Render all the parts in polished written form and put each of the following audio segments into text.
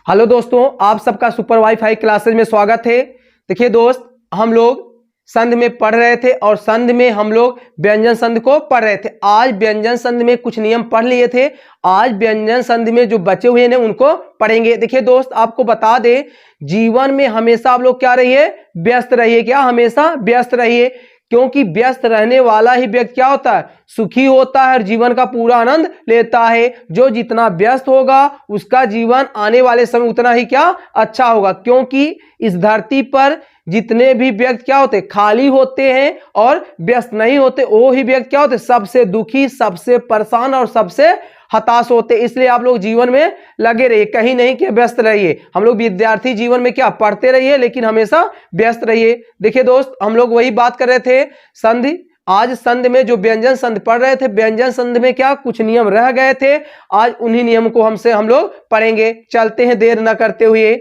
Hello दोस्तों, आप सबका सुपर वाईफाई क्लासेज में स्वागत है। देखिए दोस्त, हम लोग संध में पढ़ रहे थे और संध में हम लोग व्यंजन संध को पढ़ रहे थे। आज व्यंजन संध में कुछ नियम पढ़ लिए थे, आज व्यंजन संध में जो बचे हुए हैं उनको पढ़ेंगे। देखिए दोस्त, आपको बता दे, जीवन में हमेशा आप लोग क्या रहिए, व्यस्त रहिए। क्या हमेशा व्यस्त रहिए, क्योंकि व्यस्त रहने वाला ही व्यक्ति क्या होता है, सुखी होता है और जीवन का पूरा आनंद लेता है। जो जितना व्यस्त होगा उसका जीवन आने वाले समय उतना ही क्या अच्छा होगा, क्योंकि इस धरती पर जितने भी व्यक्ति क्या होते, खाली होते हैं और व्यस्त नहीं होते, वो ही व्यक्ति क्या होते, सबसे दुखी, सबसे परेशान और सबसे हताश होते। इसलिए आप लोग जीवन में लगे रहिए, कहीं नहीं कि व्यस्त रहिए। हम लोग विद्यार्थी जीवन में क्या पढ़ते रहिए, लेकिन हमेशा व्यस्त रहिए। देखिए दोस्त, हम लोग वही बात कर रहे थे संधि। आज संध में जो व्यंजन संध पढ़ रहे थे, व्यंजन संध में क्या कुछ नियम रह गए थे, आज उन्हीं नियम को हम लोग पढ़ेंगे। चलते हैं देर न करते हुए।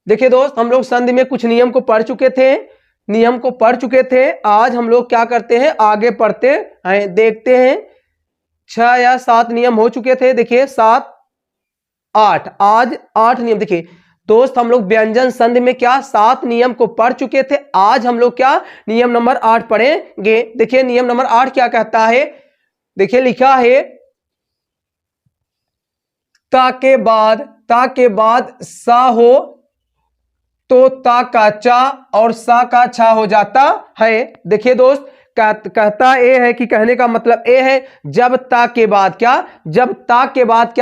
देखिए दोस्त, हम लोग संधि में कुछ नियम को पढ़ चुके थे, आज हम लोग क्या करते हैं, आगे पढ़ते हैं। देखते हैं 6 या 7 नियम हो चुके थे। देखिए 7, 8, आज 8 नियम। देखिए दोस्त, हम लोग व्यंजन संधि में क्या 7 नियम को पढ़ चुके थे, आज हम लोग क्या नियम नंबर 8 पढ़ेंगे। देखिए नियम नंबर 8 क्या कहता है, देखिए लिखा है, ता के बाद सा हो तो ता का चा और सा का छा हो जाता है। देखिए दोस्त, कहता ये है कि कहने का मतलब ये है, जब ता के बाद क्या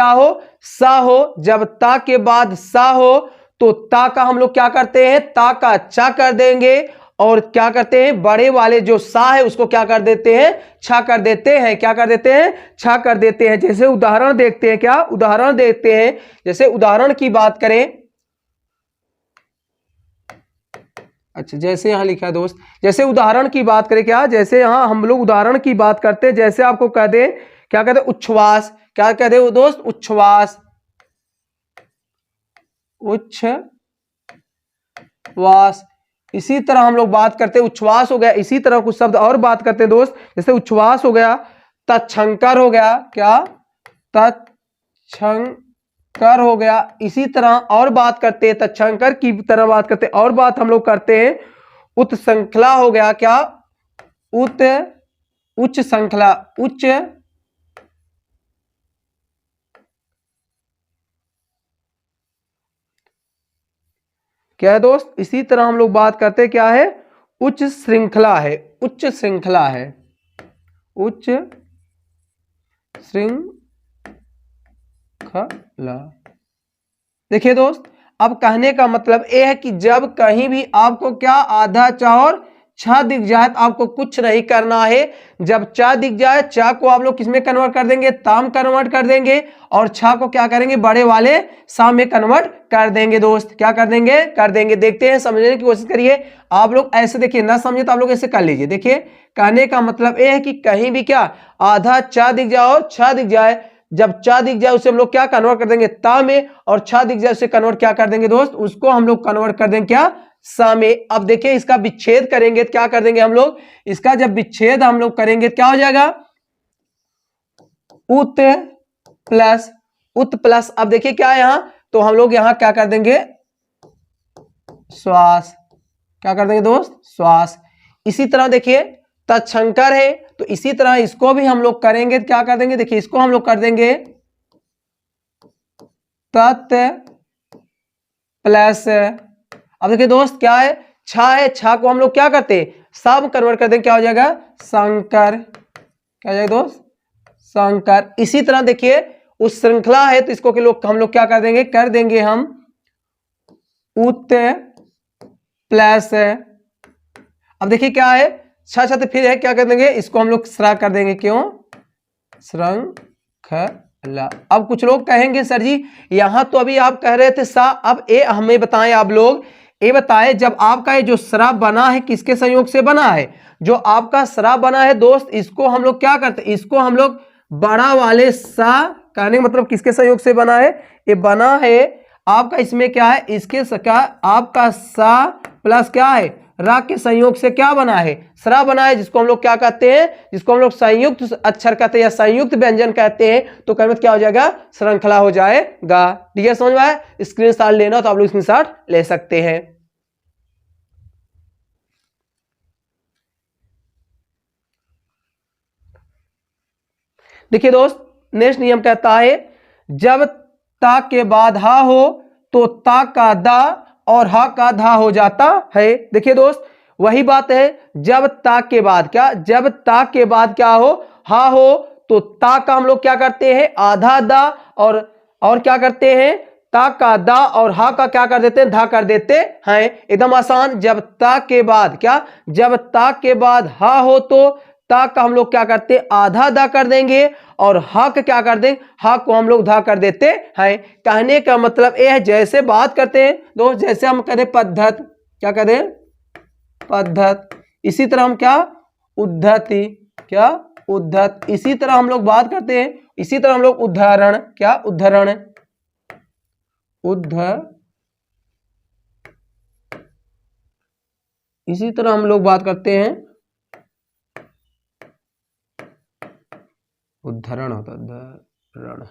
हो, सा हो। जब ता के बाद सा हो तो ता का हम लोग क्या करते हैं, ता का चा कर देंगे और क्या करते हैं, बड़े वाले जो सा है उसको क्या कर देते हैं, छा कर देते हैं। क्या कर देते हैं, छा कर देते हैं। जैसे उदाहरण देखते हैं, क्या उदाहरण देखते हैं। जैसे उदाहरण की बात करें, अच्छा जैसे यहां लिखा है दोस्त, जैसे उदाहरण की बात करें, क्या जैसे यहां हम लोग उदाहरण की बात करते हैं। जैसे आपको कह दे, क्या कहते हैं, उच्छ्वास। क्या कहते हैं दोस्त, उच्छ्वास, उच्छ्वास। इसी तरह हम लोग बात करते हैं, उच्छ्वास हो गया। इसी तरह कुछ शब्द और बात करते हैं दोस्त, जैसे उच्छ्वास हो गया, तत्क्षंकर हो गया। क्या, तत्क्षंकर हो गया। इसी तरह और बात करते हैं, तत्क्षंकर की तरह बात करते हैं। और बात हम लोग करते हैं, उत्श्रंखला हो गया। क्या, उच्च श्रृंखला, उच्च क्या है दोस्त। इसी तरह हम लोग बात करते हैं, क्या है, उच्च श्रृंखला है, उच्च श्रृंखला है, उच्च श्रृंखला। देखिए दोस्त, अब कहने का मतलब यह है कि जब कहीं भी आपको क्या आधा चा और छा दिख जाए तो आपको कुछ नहीं करना है। जब चा दिख जाए, चा को आप लोग किसमें कन्वर्ट कर देंगे, ताम कन्वर्ट कर देंगे, और छा को क्या करेंगे, बड़े वाले सा में कन्वर्ट कर देंगे। दोस्त क्या कर देंगे, कर देंगे। देखते हैं, समझने की कोशिश करिए। आप लोग ऐसे देखिए, ना समझे तो आप लोग ऐसे कर लीजिए। देखिए कहने का मतलब यह है कि कहीं भी क्या आधा चा दिख जाए और छा दिख जाए, जब चा दिख जाए उसे हम लोग क्या कन्वर्ट कर देंगे, ता में, और छा दिख जाए उसे कन्वर्ट क्या कर देंगे दोस्त, उसको हम लोग कन्वर्ट कर देंगे क्या, सा में। अब देखिए इसका विच्छेद करेंगे तो क्या कर देंगे हम लोग, इसका जब विच्छेद हम लोग करेंगे तो क्या हो जाएगा, उत प्लस। अब देखिए क्या है यहां, तो हम लोग यहां क्या कर देंगे, श्वास। क्या कर देंगे दोस्त, श्वास। इसी तरह देखिए तत्क्षंकर है, तो इसी तरह इसको भी हम लोग करेंगे, क्या कर देंगे, देखिए इसको हम लोग कर देंगे तत् प्लस। अब देखिए दोस्त क्या है, छा है, छा को हम लोग क्या करते हैं, सब कन्वर्ट कर देंगे, क्या हो जाएगा, शंकर। क्या हो जाएगा दोस्त, शंकर। इसी तरह देखिए उस श्रृंखला है, तो इसको हम लोग क्या कर देंगे हम उत प्लस। अब देखिए क्या है, छा तो फिर है, क्या कर देंगे, इसको हम लोग श्रा कर देंगे, क्यों, श्रृंखला। अब कुछ लोग कहेंगे सर जी यहां तो अभी आप कह रहे थे सा, अब ये हमें बताएं, आप लोग ये बताएं, जब आपका ये जो श्रा बना है किसके संयोग से बना है, जो आपका श्रा बना है दोस्त, इसको हम लोग क्या करते हैं, इसको हम लोग बड़ा वाले सा, कहने का मतलब किसके संयोग से बना है, ये बना है आपका, इसमें क्या है, इसके क्या, आपका सा प्लस क्या है, रा के संयोग से क्या बना है, सरा बना है, जिसको हम लोग क्या कहते हैं, जिसको हम लोग संयुक्त अक्षर कहते हैं या संयुक्त व्यंजन कहते हैं। तो कर्मठ क्या हो जाएगा, श्रृंखला हो जाएगा। ठीक है, समझ में आया? स्क्रीनशॉट लेना तो आप लोग स्क्रीनशॉट ले सकते हैं। देखिए दोस्त, नेक्स्ट नियम कहता है जब ता के बाद हा हो तो ता का दा और हा का धा हो जाता है। देखिए दोस्त, वही बात है, जब ता के बाद क्या, जब ता के बाद क्या हो, हा हो, तो ता का हम लोग क्या करते हैं, आधा दा और क्या करते हैं, ता का दा और हा का क्या कर देते हैं, धा कर देते हैं। एकदम आसान। जब ता के बाद क्या, जब ता के बाद हा हो तो ता का हम लोग क्या करते हैं, आधा दा कर देंगे और हा का क्या कर देंगे, हा को हम लोग धा कर देते हैं। कहने का मतलब यह है, जैसे बात करते हैं दोस्त, जैसे हम कहते हैं पद्धत, क्या कहते हैं, पद्धत, इसी तरह हम क्या, उद्धति, क्या, उद्धत, इसी तरह हम लोग बात करते हैं, इसी तरह हम लोग उदाहरण, क्या, उदाहरण, इसी तरह हम लोग बात करते हैं, उदाहरण होता है, उदाहरण।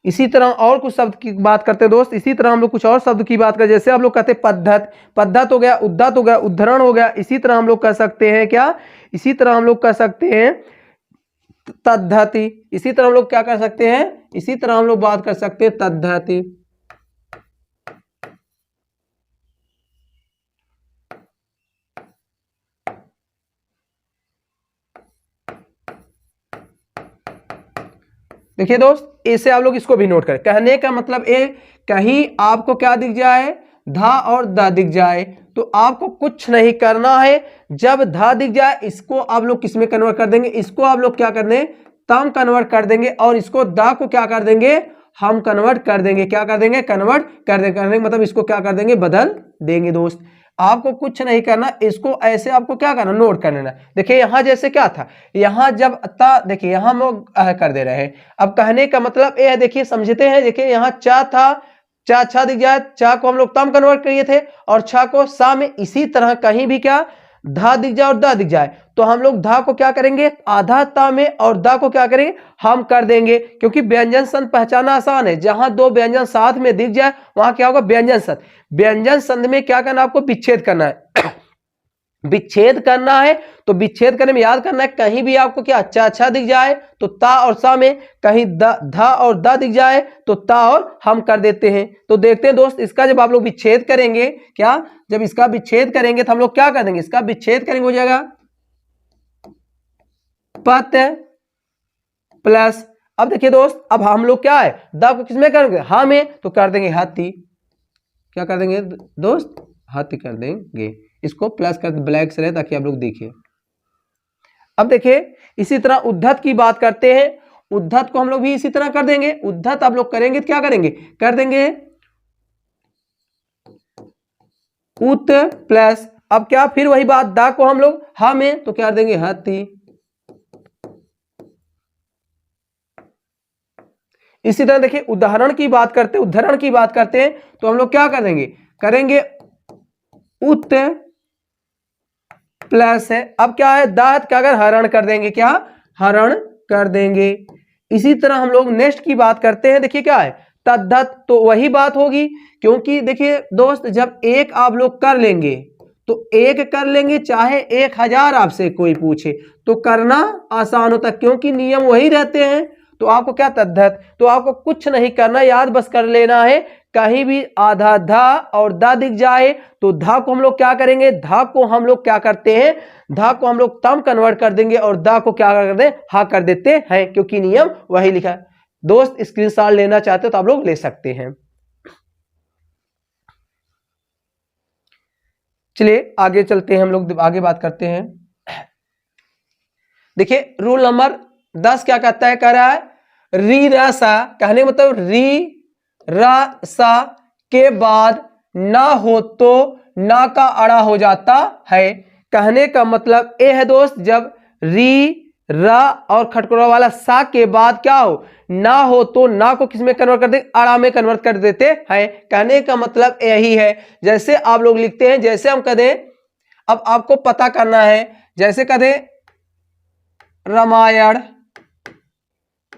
इसी तरह और कुछ शब्द की बात करते हैं दोस्त, इसी तरह हम लोग कुछ और शब्द की बात करें, जैसे हम लोग कहते हैं पद्धत, पद्धत हो गया, उद्धत हो गया, उद्धरण हो गया। इसी तरह हम लोग कह सकते हैं क्या, इसी तरह हम लोग कह सकते हैं तद्धति, इसी तरह हम लोग क्या कर सकते हैं, इसी तरह हम लोग बात कर सकते हैं तद्धति। देखिए दोस्त, ऐसे आप लोग इसको भी नोट करें। कहने का मतलब ये, कहीं आपको क्या दिख जाए, धा और दा दिख जाए, तो आपको कुछ नहीं करना है। जब धा दिख जाए, इसको आप लोग किस में कन्वर्ट कर देंगे, इसको आप लोग क्या कर देंगे, तम कन्वर्ट कर देंगे, और इसको दा को क्या कर देंगे, हम कन्वर्ट कर देंगे, क्या कर देंगे, कन्वर्ट कर देंगे, करने मतलब इसको क्या कर देंगे, बदल देंगे। दोस्त आपको कुछ नहीं करना, इसको ऐसे आपको क्या करना, नोट कर लेना। देखिए यहां जैसे क्या था, यहां जब ता, देखिए यहां हम लोग कर दे रहे हैं। अब कहने का मतलब ये है, देखिए समझते हैं, देखिए यहां चा था, चा छा दिख जाए, चा को हम लोग तम कन्वर्ट किए थे और छा को सा में। इसी तरह कहीं भी क्या, धा दिख जाए और दा दिख जाए, तो हम लोग धा को क्या करेंगे, आधा ता में, और दा को क्या करेंगे, हम कर देंगे, क्योंकि व्यंजन संध पहचाना आसान है। जहां दो व्यंजन साथ में दिख जाए वहां क्या होगा, व्यंजन संध। व्यंजन संध में क्या करना, आपको विच्छेद करना है, विच्छेद करना है। तो विच्छेद करने में याद करना है, कहीं भी आपको क्या अच्छा अच्छा दिख जाए तो ता और सा में, कहीं धा और दा दिख जाए तो ता और हम कर देते हैं। तो देखते हैं दोस्त, इसका जब आप लोग विच्छेद करेंगे, क्या, जब इसका विच्छेद करेंगे तो हम लोग क्या कर देंगे, इसका विच्छेद करेंगे, हो जाएगा पत प्लस। अब देखिए दोस्त, अब हम लोग क्या है, दा को किसमें करेंगे, हा में, तो कर देंगे हाथी, क्या कर देंगे दोस्त, हाथी कर देंगे। इसको प्लस कर ब्लैक से रहे ताकि आप लोग देखिए। अब देखिए इसी तरह उद्धत की बात करते हैं, उद्धत को हम लोग भी इसी तरह कर देंगे। उद्धत आप लोग करेंगे तो क्या करेंगे, कर देंगे उत प्लस, अब क्या, फिर वही बात, दा को हम लोग हा में, तो क्या कर देंगे हाथी। इसी तरह देखिए उदाहरण की बात करते हैं, उदाहरण की बात करते हैं तो हम लोग क्या कर देंगे, करेंगे उत प्लस है, अब क्या है, दात क्या कर, हरण कर देंगे, क्या, हरण कर देंगे। इसी तरह हम लोग नेक्स्ट की बात करते हैं, देखिए क्या है, तद्धत, तो वही बात होगी, क्योंकि देखिए दोस्त, जब एक आप लोग कर लेंगे तो एक कर लेंगे, चाहे 1000 आपसे कोई पूछे तो करना आसान होता, क्योंकि नियम वही रहते हैं। तो आपको क्या, तद्धत, तो आपको कुछ नहीं करना, याद बस कर लेना है, कहीं भी आधा धा और दा दिख जाए तो धा को हम लोग क्या करेंगे, धा को हम लोग क्या करते हैं, धा को हम लोग तम कन्वर्ट कर देंगे और दा को क्या कर दें, हा कर देते हैं, क्योंकि नियम वही लिखा है। दोस्त स्क्रीनशॉट लेना चाहते हो तो आप लोग ले सकते हैं। चलिए आगे चलते हैं, हम लोग आगे बात करते हैं। देखिए रूल नंबर 10 क्या कहता है, कह रहा है री रा सा, कहने मतलब री रा सा के बाद ना हो तो ना का अड़ा हो जाता है। कहने का मतलब यह है दोस्त, जब री र और खटखड़ा वाला सा के बाद क्या हो, ना हो, तो ना को किस में कन्वर्ट कर देते, अड़ा में कन्वर्ट कर देते हैं। कहने का मतलब यही है। जैसे आप लोग लिखते हैं, जैसे हम कह दें, अब आपको पता करना है, जैसे कह दें रामायण,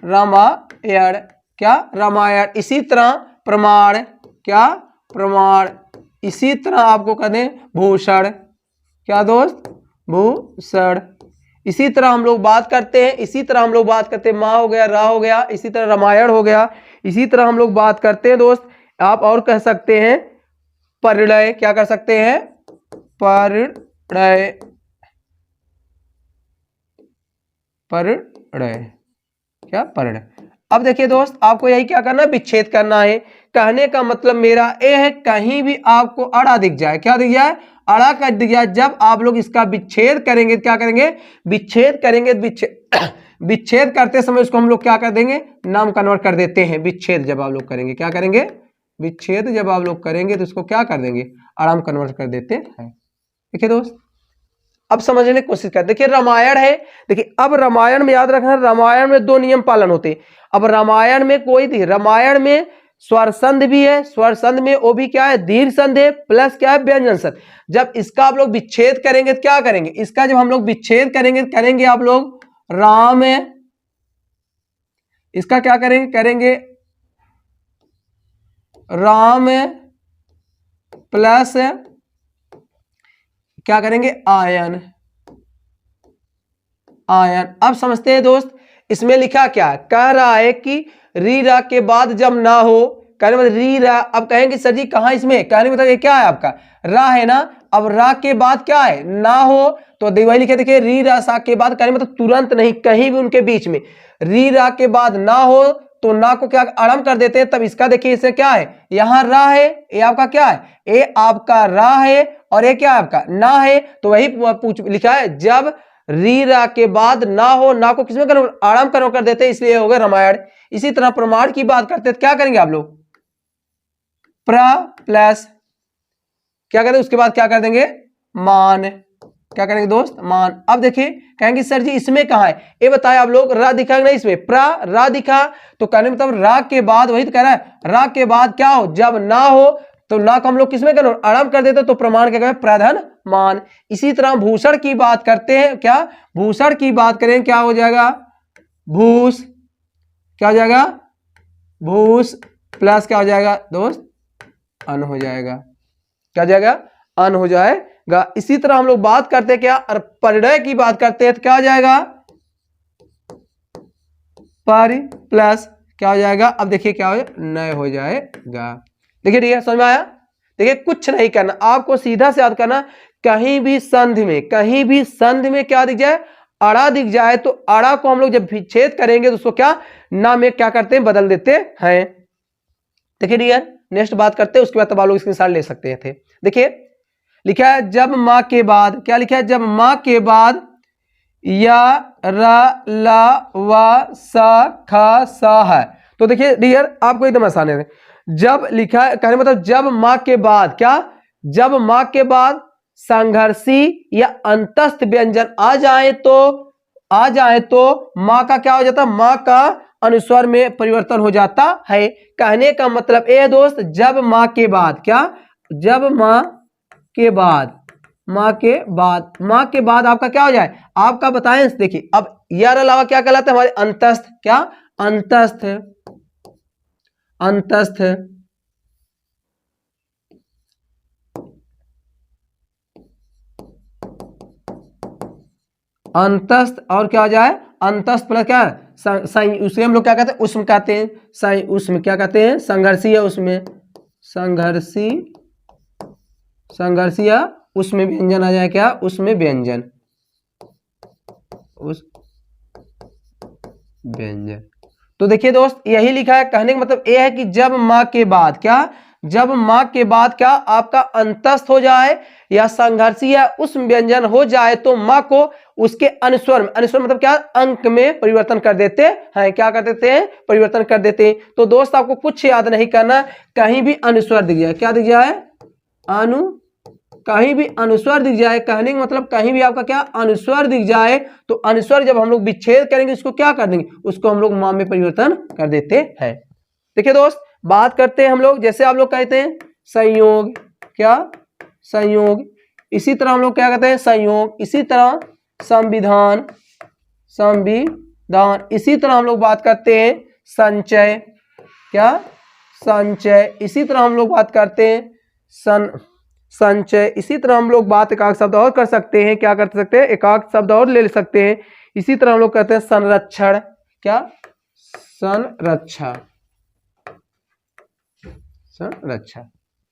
रामायण क्या, रामायण। इसी तरह प्रमाण क्या, प्रमाण। इसी तरह आपको कह दें भूषण क्या दोस्त, भूषण। इसी तरह हम लोग बात करते हैं, इसी तरह हम लोग बात करते हैं, माँ हो गया, रा हो गया, इसी तरह रामायण हो गया। इसी तरह हम लोग बात करते हैं दोस्त, आप और कह सकते हैं परिणय, क्या कर सकते हैं, परिणय, परिणय क्या, परिणय। अब देखिए दोस्त, आपको यही क्या करना है, विच्छेद करना है। कहने का मतलब मेरा ये है, कहीं भी आपको अड़ा दिख जाए, क्या दिख जाए, अड़ा कर दिख जाए, जब आप लोग इसका विच्छेद करेंगे, क्या करेंगे, विच्छेद करेंगे। विच्छेद करते समय उसको हम लोग क्या कर देंगे, नाम कन्वर्ट कर देते हैं। विच्छेद जब आप लोग करेंगे, क्या करेंगे, विच्छेद जब आप लोग करेंगे तो उसको क्या कर देंगे, आराम कन्वर्ट कर देते हैं। देखिए दोस्त, अब समझने की कोशिश कर, देखिए रामायण है, देखिए अब रामायण में याद रखना, रामायण में 2 नियम पालन होते हैं। अब रामायण में कोई, रामायण में स्वर संध भी है, स्वर संध में वो भी क्या है, दीर्घ संध है, प्लस क्या है, व्यंजन संध। जब इसका आप लोग विच्छेद करेंगे तो क्या करेंगे, इसका जब हम लोग विच्छेद करेंगे आप लोग राम, इसका क्या करेंगे, करेंगे राम प्लस क्या करेंगे, आयन, आयन। अब समझते हैं दोस्त, इसमें लिखा क्या, कह रहा है कि री रा के बाद जब ना हो, कहने मतलब री रा। अब कहेंगे सर जी कहां, इसमें कहने मतलब ये क्या है आपका, रा है ना। अब रा के बाद क्या है, ना हो, तो वही लिखे, देखिए री रा सा के बाद, कहने मतलब तुरंत नहीं, कहीं भी उनके बीच में री रा के बाद ना हो, तो ना को क्या आरंभ कर देते हैं। तब इसका देखिए, इसे क्या है, यहां रा है, ये आपका क्या है, ये आपका रा है, और ये क्या है आपका ना है। तो वही पूछ लिखा है, जब री रा के बाद ना हो, ना को किसमें आराम कर देते हैं, इसलिए हो गया रामायण। इसी तरह प्रमाण की बात करते हैं तो क्या करेंगे आप लोग, प्र प्लस क्या करेंगे, उसके बाद क्या कर देंगे, मान, क्या करेंगे दोस्त, मान। अब देखिए कहेंगे सर जी इसमें कहां है, ये बताए आप लोग, रा दिखा नहीं इसमें, रा दिखा, तो कहने मतलब रा के बाद, वही तो कह रहा है, रा के बाद क्या हो, जब ना हो, तो ना को हम लोग किसमें करें, आरंभ कर देते, तो प्रमाण क्या कहें, प्रधान मान। इसी तरह भूषण की बात करते हैं, क्या भूषण की बात करें, क्या हो जाएगा, भूष, क्या हो जाएगा, भूष प्लस क्या हो जाएगा दोस्त, अन हो जाएगा, क्या हो जाएगा, अन हो जाएगा। इसी तरह हम लोग बात करते हैं क्या, परिणय की बात करते हैं तो क्या हो जाएगा, परि प्लस क्या हो जाएगा, अब देखिए क्या हो, नय हो जाएगा। देखिए ठीक है, समझ में आया। देखिए कुछ नहीं करना, आपको सीधा से याद करना, कहीं भी संधि में, कहीं भी संधि में क्या दिख जाए, अड़ा दिख जाए, तो अड़ा को हम लोग जब विच्छेद करेंगे तो उसको क्या, ना में क्या करते हैं, बदल देते हैं। देखिए डियर, नेक्स्ट बात करते हैं, उसके बाद तब आप लोग स्क्रीनशॉट ले सकते थे। देखिए लिखा है, जब मां के बाद, क्या लिखा है, जब मां के बाद या रा ला वा सा खा सा है। तो देखिए डियर, आपको एकदम आसान है, जब लिखा है, कहने मतलब जब मां के बाद, क्या, जब मां के बाद संघर्षी या अंतस्थ व्यंजन आ जाए तो मां का क्या हो जाता है, मां का अनुस्वर में परिवर्तन हो जाता है। कहने का मतलब ये दोस्त, जब मां के बाद, क्या, जब मां के बाद, मां के बाद आपका क्या हो जाए, आपका बताएं। देखिए अब यार अलावा क्या कहलाता है, हमारे अंतस्थ, क्या, अंतस्थ, अंतस्थ, अंतस्थ, और क्या हो जाए, अंतस्थ प्लस क्या, उसे हम लोग क्या कहते हैं, उष्म कहते हैं, उष्म क्या कहते हैं, संघर्षी है, उसमें संघर्षी या उसमें व्यंजन आ जाए, क्या, उसमें व्यंजन, उस व्यंजन। तो देखिए दोस्त, यही लिखा है, कहने का मतलब यह है कि जब मां के बाद, क्या, जब मां के बाद क्या आपका अंतस्थ हो जाए या संघर्षी या उस व्यंजन हो जाए, तो मां को उसके अनुस्वर में, अनुस्वर मतलब क्या, अंक में परिवर्तन कर देते हैं, क्या कर देते हैं, परिवर्तन कर देते हैं। तो दोस्त आपको कुछ याद नहीं करना, कहीं भी अनुस्वर दिख जाए, क्या दिख जाए, अनुस्वर, कहीं भी अनुस्वर दिख जाए, कहने का मतलब कहीं भी आपका क्या अनुस्वर दिख जाए, तो अनुस्वर जब हम लोग विच्छेद करेंगे उसको क्या कर देंगे, उसको हम लोग मा में परिवर्तन कर देते हैं। देखिए दोस्त, बात करते हैं हम लोग, जैसे आप लोग कहते हैं संयोग, क्या संयोग, इसी तरह हम लोग क्या कहते हैं संयोग, इसी तरह संविधान, संविधान, इसी तरह हम लोग बात करते हैं संचय, क्या संचय, इसी तरह हम लोग बात करते हैं संचय, इसी तरह हम लोग बात एकाक शब्द और कर सकते हैं, क्या कर सकते हैं एकाक शब्द और ले सकते हैं, इसी तरह हम लोग कहते हैं संरक्षण, क्या संरक्षण, संरक्षण।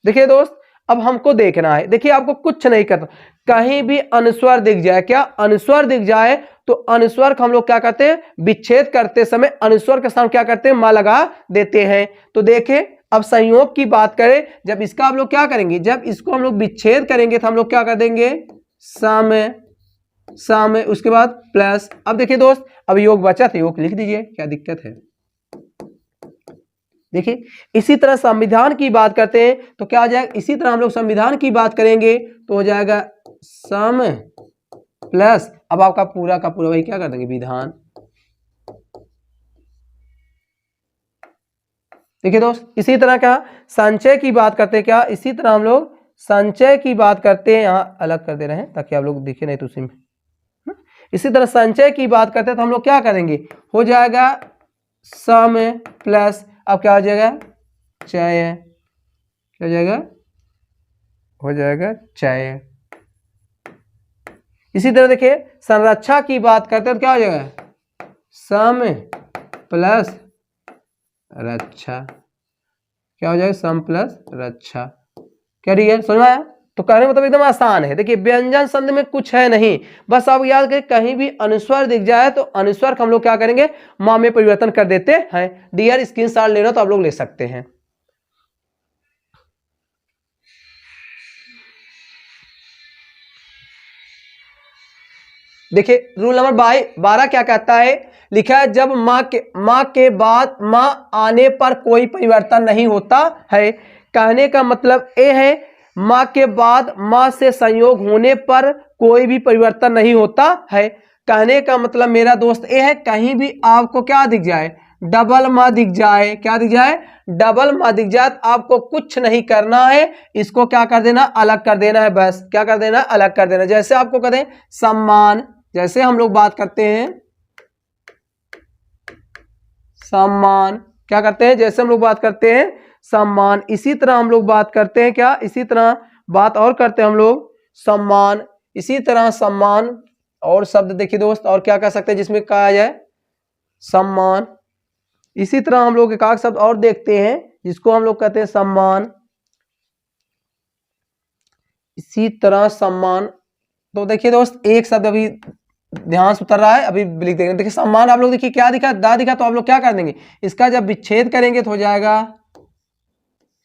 देखिए दोस्त, अब हमको देखना है, देखिए आपको कुछ नहीं करना, कहीं भी अनुस्वर दिख जाए, क्या अनुस्वर दिख जाए, तो अनुस्वर को हम लोग क्या करते हैं विच्छेद करते समय अनुस्वर के साथ क्या करते हैं मां लगा देते हैं। तो देखें, अब संयोग की बात करें, जब इसका हम लोग क्या करेंगे, जब इसको हम लोग विच्छेद करेंगे तो हम लोग क्या कर देंगे सम, सम, उसके बाद प्लस। अब देखिए दोस्त, अब योग बचा था, योग लिख दीजिए, क्या दिक्कत है। देखिए, इसी तरह संविधान की बात करते हैं तो क्या हो जाएगा, इसी तरह हम लोग संविधान की बात करेंगे तो हो जाएगा सम प्लस, अब आपका पूरा का पूरा वही क्या कर देंगे विधान। देखिए दोस्त, इसी तरह क्या संचय की बात करते हैं, क्या इसी तरह हम लोग संचय की बात करते हैं, यहाँ अलग कर दे रहे हैं ताकि आप लोग दिखे नहीं तो उसी में, इसी तरह संचय की बात करते हैं तो हम लोग क्या करेंगे, हो जाएगा सम प्लस, अब क्या हो जाएगा चय, क्या हो जाएगा, हो जाएगा चय। इसी तरह देखिए संरक्षा की बात करते हैं तो क्या हो जाएगा सम प्लस रक्षा, क्या हो जाएगा सम प्लस रक्षा। क्या है समझ में आया। तो कहने मतलब एकदम आसान है। देखिए व्यंजन संधि में कुछ है नहीं, बस आप याद करें कहीं भी अनुस्वर दिख जाए तो अनुस्वर को हम लोग क्या करेंगे मां में परिवर्तन कर देते हैं। डियर स्क्रीनशॉट लेना तो आप लोग ले सकते हैं। देखिए रूल नंबर 12 क्या कहता है, लिखा है जब मां के बाद मां आने पर कोई परिवर्तन नहीं होता है। कहने का मतलब ये है मां के बाद मां से संयोग होने पर कोई भी परिवर्तन नहीं होता है। कहने का मतलब मेरा दोस्त ये है कहीं भी आपको क्या दिख जाए डबल मां दिख जाए, क्या दिख जाए डबल मां दिख जाए तो आपको कुछ नहीं करना है, इसको क्या कर देना अलग कर देना है, बस क्या कर देना अलग कर देना। जैसे आपको कहते हैं सम्मान, जैसे हम लोग बात करते हैं सम्मान, क्या करते हैं जैसे हम लोग बात करते हैं सम्मान, इसी तरह हम लोग बात करते हैं क्या इसी तरह बात और करते हैं हम लोग सम्मान, इसी तरह सम्मान और शब्द देखिए दोस्त और क्या कह सकते हैं जिसमें कहा जाए सम्मान। इसी तरह हम लोग एक आध शब्द और देखते हैं जिसको हम लोग कहते हैं सम्मान, इसी तरह सम्मान। तो देखिए दोस्त एक शब्द अभी ध्यान से उतर रहा है, अभी लिख देंगे। देखिए सम्मान आप लोग देखिए क्या दिखा दा दिखा, तो आप लोग क्या कर देंगे इसका जब विच्छेद करेंगे तो हो जाएगा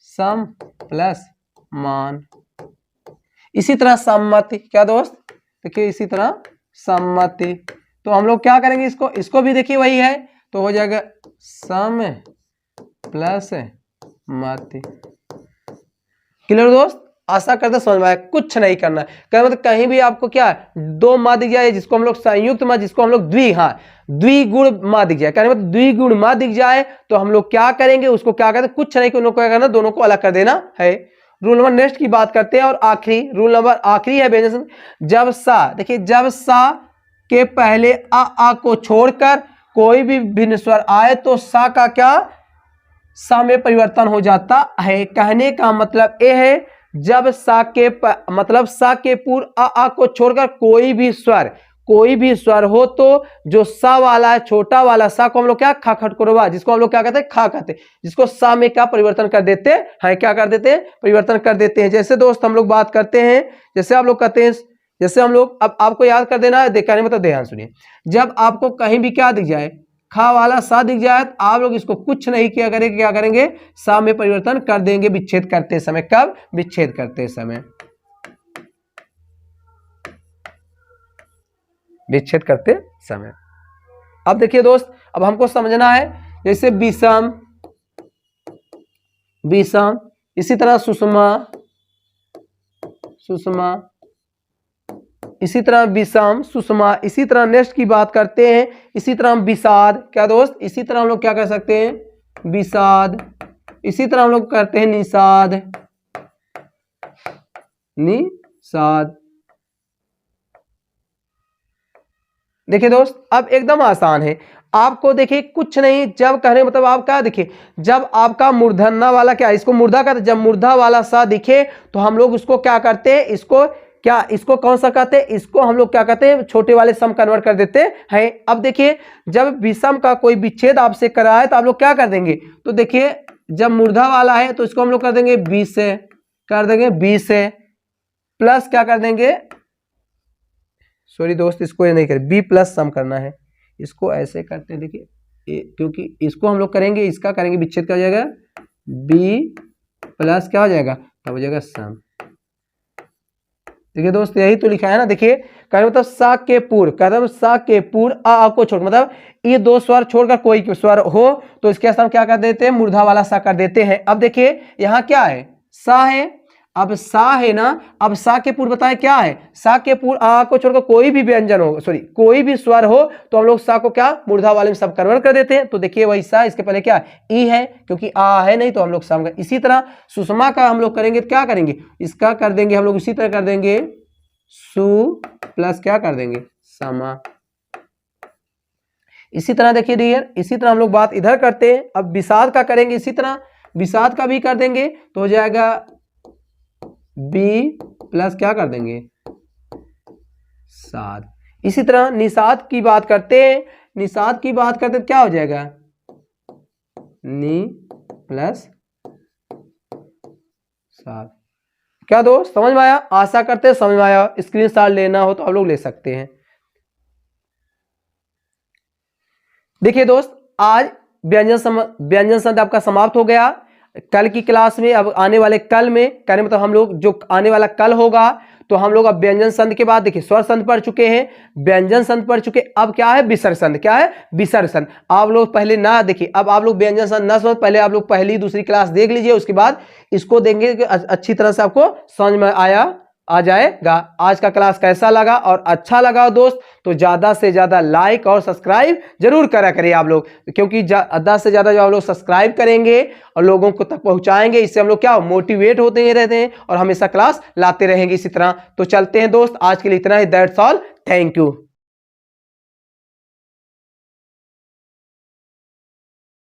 सम प्लस मान। इसी तरह सम्मति, क्या दोस्त देखिए इसी तरह सम्मति, तो हम लोग क्या करेंगे इसको भी देखिए वही है तो हो जाएगा सम प्लस मति। क्लियर दोस्त, आशा करते समझ में आया। कुछ नहीं करना है, क्या मतलब कहीं भी आपको क्या दो मां दिख जाए जिसको हम लोग संयुक्त मां, जिसको हम लोग द्विगुण मां दिख जाए, मतलब द्विगुण मां दिख जाए तो हम लोग क्या करेंगे उसको क्या कहते हैं कुछ नहीं, उन लोग क्या करना दोनों को अलग कर देना है। रूल नंबर नेक्स्ट की बात करते हैं और आखिरी रूल नंबर आखिरी है व्यंजन। जब सा, देखिए जब सा के पहले आ को छोड़कर कोई भी भिन्न स्वर आए तो सा का क्या सा में परिवर्तन हो जाता है। कहने का मतलब यह है जब सा के मतलब सा के पूर्व आ को छोड़कर कोई भी स्वर हो तो जो सा वाला है छोटा वाला सा को हम लोग क्या खा खटकोरवा, जिसको हम लोग क्या कहते हैं खा कहते हैं, जिसको सा में क्या परिवर्तन कर देते हैं, क्या कर देते हैं परिवर्तन कर देते हैं। जैसे दोस्त हम लोग बात करते हैं, जैसे आप लोग कहते हैं, जैसे हम लोग अब आपको याद कर देना है, देखने मतलब ध्यान सुनिए। जब आपको कहीं भी क्या दिख जाए खा वाला सा दिख जाए तो आप लोग इसको कुछ नहीं किया करेंगे, क्या करेंगे सा में परिवर्तन कर देंगे विच्छेद करते समय। कब विच्छेद करते समय, विच्छेद करते समय। अब देखिए दोस्त अब हमको समझना है जैसे विषम, विषम, इसी तरह सुषमा, सुषमा, इसी तरह विषम, सुषमा, इसी तरह नेक्स्ट की बात करते हैं, इसी तरह हम विषाद, क्या दोस्त, इसी तरह हम लोग क्या कर सकते हैं, विषाद, इसी तरह हम लोग करते हैं निषाद, निषाद। देखिए दोस्त अब एकदम आसान है, आपको देखिए कुछ नहीं, जब कहने मतलब आप क्या देखिए, जब आपका मूर्धन्य वाला क्या, इसको मूर्धा का, जब मूर्धा वाला सा दिखे तो हम लोग उसको क्या करते हैं, इसको क्या, इसको कौन सा कहते हैं, इसको हम लोग क्या कहते हैं, छोटे वाले सम कन्वर्ट कर देते हैं। अब देखिए जब विषम का कोई विच्छेद आपसे कराए तो आप लोग क्या कर देंगे, तो देखिए जब मूर्धा वाला है तो इसको हम लोग कर देंगे 20 से, कर देंगे 20 से, प्लस क्या कर देंगे, सॉरी दोस्त इसको ये नहीं करें, बी प्लस सम करना है, इसको ऐसे करते हैं, देखिए क्योंकि इसको हम लोग करेंगे, इसका करेंगे विच्छेद, क्या हो जाएगा, बी प्लस क्या हो जाएगा, तब हो जाएगा सम। देखिए दोस्त यही तो लिखा है ना, देखिए कहने मतलब सा के पूर्व, कहते सा के पूर्व आ को छोड़, मतलब ये दो स्वर छोड़कर कोई स्वर हो तो इसके साथ हम क्या कर देते हैं, मूर्धा वाला सा कर देते हैं। अब देखिए यहाँ क्या है, सा है, अब सा है ना, अब सा के पूर्व बताएं क्या है, सा के पूर्व आ को छोड़कर कोई भी व्यंजन हो, सॉरी कोई भी स्वर हो तो हम लोग सा को क्या मूर्धा वाले में सब कन्वर्ट कर देते हैं। तो देखिए वही सा, इसके पहले क्या ई है क्योंकि आ है नहीं तो हम लोग सम कर। इसी तरह सुषमा का हम लोग करेंगे, क्या करेंगे, इसका कर देंगे हम लोग इसी तरह कर देंगे सु प्लस क्या कर देंगे समा। इसी तरह देखिए डियर, इसी तरह हम लोग बात इधर करते हैं। अब विषाद का करेंगे, इसी तरह विषाद का भी कर देंगे तो हो जाएगा बी प्लस क्या कर देंगे साद। इसी तरह निषाद की बात करते हैं, निषाद की बात करते हैं क्या हो जाएगा, नी प्लस साद। क्या दोस्त समझ में आया, आशा करते हैं समझ में आया, स्क्रीनशॉट लेना हो तो आप लोग ले सकते हैं। देखिए दोस्त आज व्यंजन संध आपका समाप्त हो गया। कल की क्लास में, अब आने वाले कल में, कहने मतलब हम लोग जो आने वाला कल होगा तो हम लोग अब व्यंजन संध के बाद देखिए स्वर संध पढ़ चुके हैं, व्यंजन संध पढ़ चुके, अब क्या है विसर्ग संध, क्या है विसर्ग संध। आप लोग पहले ना देखिए, अब आप लोग व्यंजन संध ना समझ, पहले आप लोग पहली दूसरी क्लास देख लीजिए, उसके बाद इसको देंगे कि अच्छी तरह से आपको समझ में आ जाएगा। आज का क्लास कैसा लगा और अच्छा लगा दोस्त तो ज्यादा से ज्यादा लाइक और सब्सक्राइब जरूर करा करिए आप लोग, क्योंकि ज्यादा से ज्यादा जो आप लोग सब्सक्राइब करेंगे और लोगों को तक पहुंचाएंगे, इससे हम लोग क्या मोटिवेट होते ही रहते हैं और हमेशा क्लास लाते रहेंगे इसी तरह। तो चलते हैं दोस्त, आज के लिए इतना ही, दैट्स ऑल, थैंक यू।